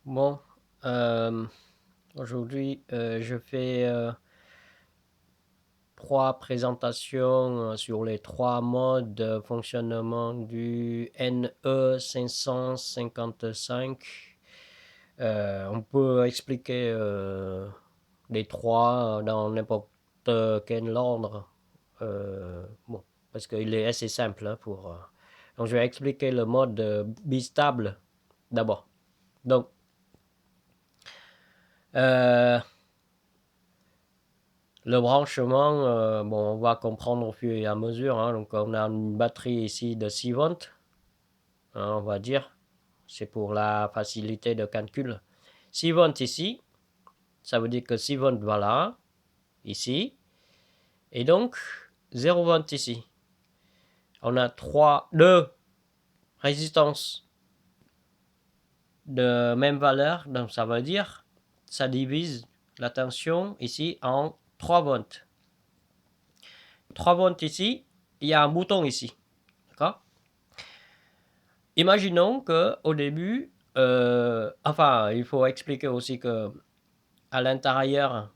Bon, euh, aujourd'hui, je fais trois présentations sur les trois modes de fonctionnement du NE 555. On peut expliquer les trois dans n'importe quel ordre. Bon, parce qu'il est assez simple hein, pour. Donc, je vais expliquer le mode bistable d'abord. Donc, euh, le branchement, bon, on va comprendre au fur et à mesure, hein. Donc, on a une batterie ici de 6 volts, hein, on va dire. C'est pour la facilité de calcul. 6 volts ici, ça veut dire que 6 volts va là, ici. Et donc, 0 volts ici. On a deux résistances de même valeur. Donc, ça veut dire, ça divise la tension ici en 3 volts. 3 volts ici, il y a un bouton ici. D'accord? Imaginons que au début, enfin, il faut expliquer aussi que à l'intérieur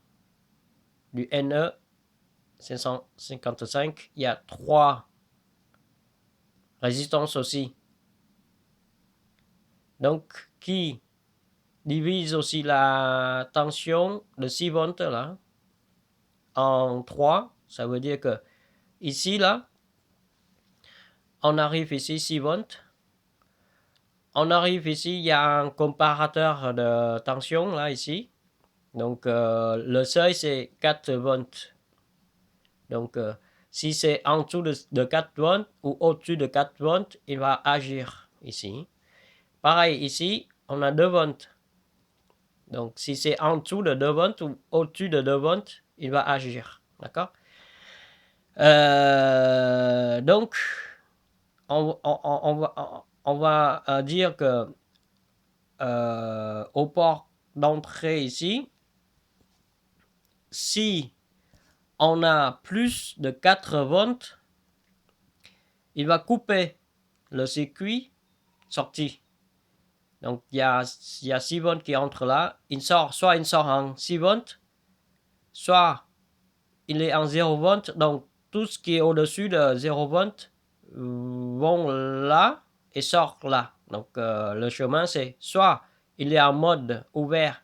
du NE 555, il y a trois résistances aussi. Donc, qui divise aussi la tension de 6 volts là en 3. Ça veut dire que ici, là, on arrive ici 6 volts. On arrive ici, il y a un comparateur de tension là, ici. Donc, le seuil, c'est 4 volts. Donc, si c'est en dessous de 4 volts ou au-dessus de 4 volts, il va agir ici. Pareil, ici, on a 2 volts. Donc, si c'est en dessous de 2 volts ou au-dessus de 2 volts, il va agir. D'accord? Donc, on va dire que au port d'entrée ici, si on a plus de 4 volts, il va couper le circuit sortie. Donc, il y a 6 volts qui entre là. Soit il sort en 6 volts, soit il est en 0 volts. Donc, tout ce qui est au-dessus de 0 volts vont là et sortent là. Donc, le chemin, c'est soit il est en mode ouvert,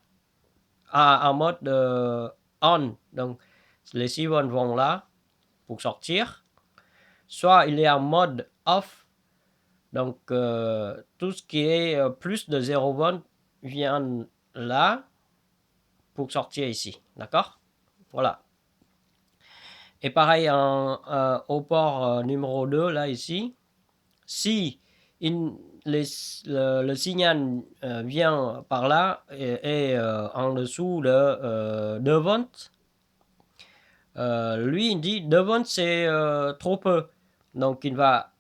en mode on. Donc, les 6 volts vont là pour sortir. Soit il est en mode off. Donc, tout ce qui est plus de 0 volts vient là pour sortir ici. D'accord? Voilà. Et pareil au port numéro 2, là, ici. Si le signal vient par là et en dessous de 2 volts, lui, il dit 2 volts, c'est trop peu. Donc, il va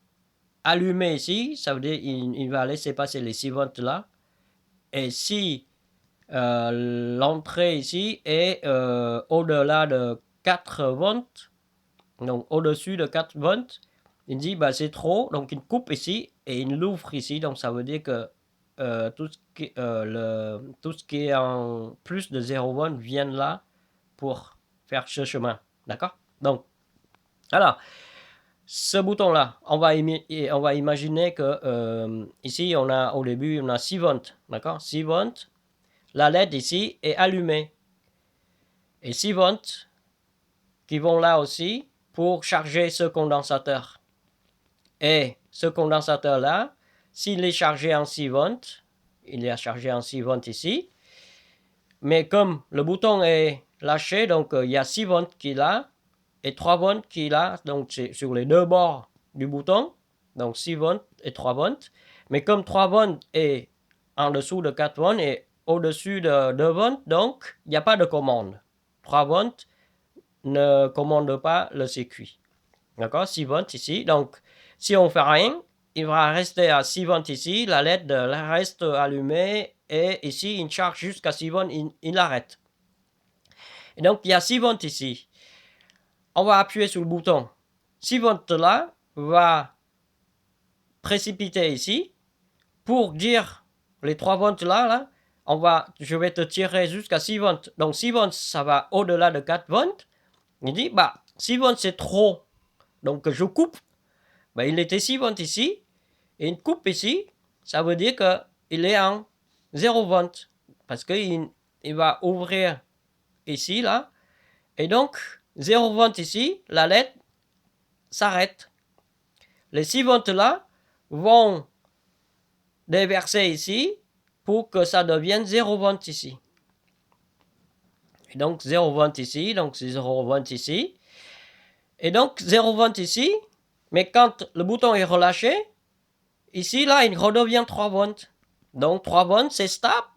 allumer ici. Ça veut dire qu'il va laisser passer les 6 volts là. Et si l'entrée ici est au-delà de 4 volts, donc au-dessus de 4 volts, il dit bah, c'est trop, donc il coupe ici et il l'ouvre ici, donc ça veut dire que tout ce qui est en plus de 0 volts vient là pour faire ce chemin. D'accord? Donc, alors, ce bouton-là, on va imaginer que ici, au début, on a 6 volts. D'accord? 6 volts. La LED ici est allumée. Et 6 volts qui vont là aussi pour charger ce condensateur. Et ce condensateur-là, s'il est chargé en 6 volts, il est chargé en 6 volts ici, mais comme le bouton est lâché, donc il y a 6 volts qui est là, et 3 volts qui est là, donc c'est sur les deux bords du bouton, donc 6 volts et 3 volts, mais comme 3 volts est en dessous de 4 volts et au-dessus de 2 volts, donc il n'y a pas de commande. 3 volts ne commande pas le circuit. D'accord? 6 volts ici. Donc, si on ne fait rien, il va rester à 6 volts ici. La LED reste allumée. Et ici, il charge jusqu'à 6 volts. Il arrête. Et donc, il y a 6 volts ici. On va appuyer sur le bouton. 6 volts là va précipiter ici pour dire les 3 volts là je vais te tirer jusqu'à 6 volts. Donc 6 volts, ça va au-delà de 4 volts. Il dit, 6 volts c'est trop. Donc je coupe. Il était 6 volts ici. Et une coupe ici, ça veut dire qu'il est en 0 volts. Parce qu'il va ouvrir ici, là. Et donc, 0 volts ici, la LED s'arrête. Les 6 volts là vont déverser ici pour que ça devienne 0 volts ici. Et donc 0 volts ici, donc c'est 0 volts ici. Et donc 0 volts ici, mais quand le bouton est relâché, ici là il redevient 3 volts. Donc 3 volts c'est stable,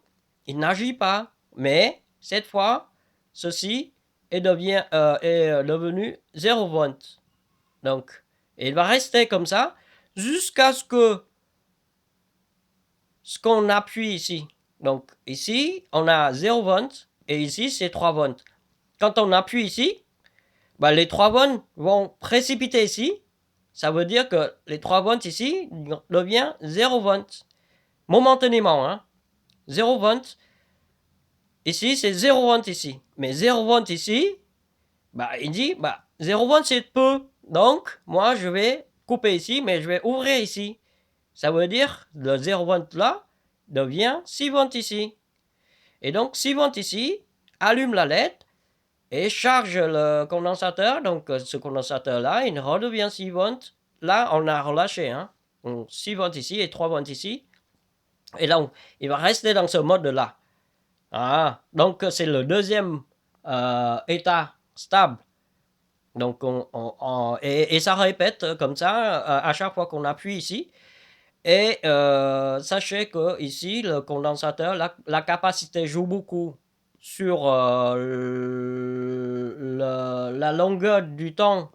il n'agit pas. Mais cette fois, ceci est devenu 0 volts. Donc il va rester comme ça jusqu'à ce qu'on appuie ici. Donc ici, on a 0 volts et ici, c'est 3 volts. Quand on appuie ici, les 3 volts vont précipiter ici. Ça veut dire que les 3 volts ici deviennent 0 volts. Momentanément, hein. 0 volts. Ici, c'est 0 volts ici. Mais 0 volts ici, il dit, 0 volts c'est peu. Donc, moi, je vais couper ici, mais je vais ouvrir ici. Ça veut dire, le 0 volts là devient 6 volts ici. Et donc, 6 volts ici, allume la LED et charge le condensateur. Donc, ce condensateur-là, il redevient 6 volts. Là, on a relâché. Hein. Donc, 6 volts ici et 3 volts ici. Et donc, il va rester dans ce mode-là. Donc, c'est le deuxième état stable. Donc, et ça répète comme ça à chaque fois qu'on appuie ici. Et sachez que ici, le condensateur, la capacité joue beaucoup sur la longueur du temps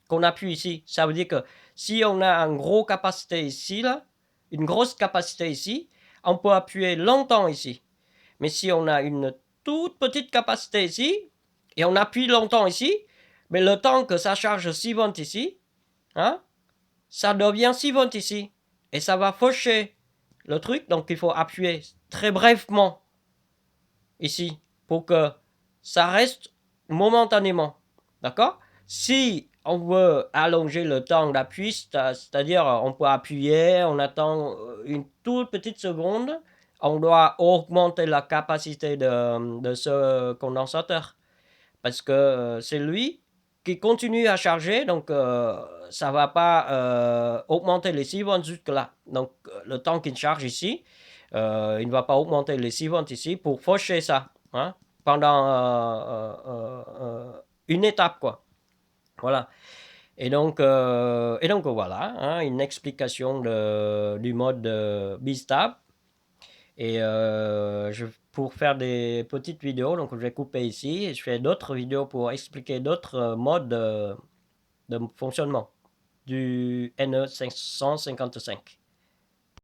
qu'on appuie ici. Ça veut dire que si on a une grosse capacité ici, là, une grosse capacité ici, on peut appuyer longtemps ici. Mais si on a une toute petite capacité ici, et on appuie longtemps ici, mais le temps que ça charge 6 volts ici, hein, ça devient 6 volts ici. Et ça va faucher le truc. Donc il faut appuyer très brièvement ici pour que ça reste momentanément. D'accord? Si on veut allonger le temps d'appui, c'est-à-dire on peut appuyer, on attend une toute petite seconde, on doit augmenter la capacité de ce condensateur. Parce que c'est lui qui continue à charger, donc ça ne va pas augmenter les 6 volts jusque-là. Donc le temps qu'il charge ici, il ne va pas augmenter les 6 volts ici pour faucher ça, hein, pendant une étape, quoi. Voilà. Et donc voilà, hein, une explication du mode B-Stab. Et pour faire des petites vidéos, donc je vais couper ici et je fais d'autres vidéos pour expliquer d'autres modes de fonctionnement du NE 555.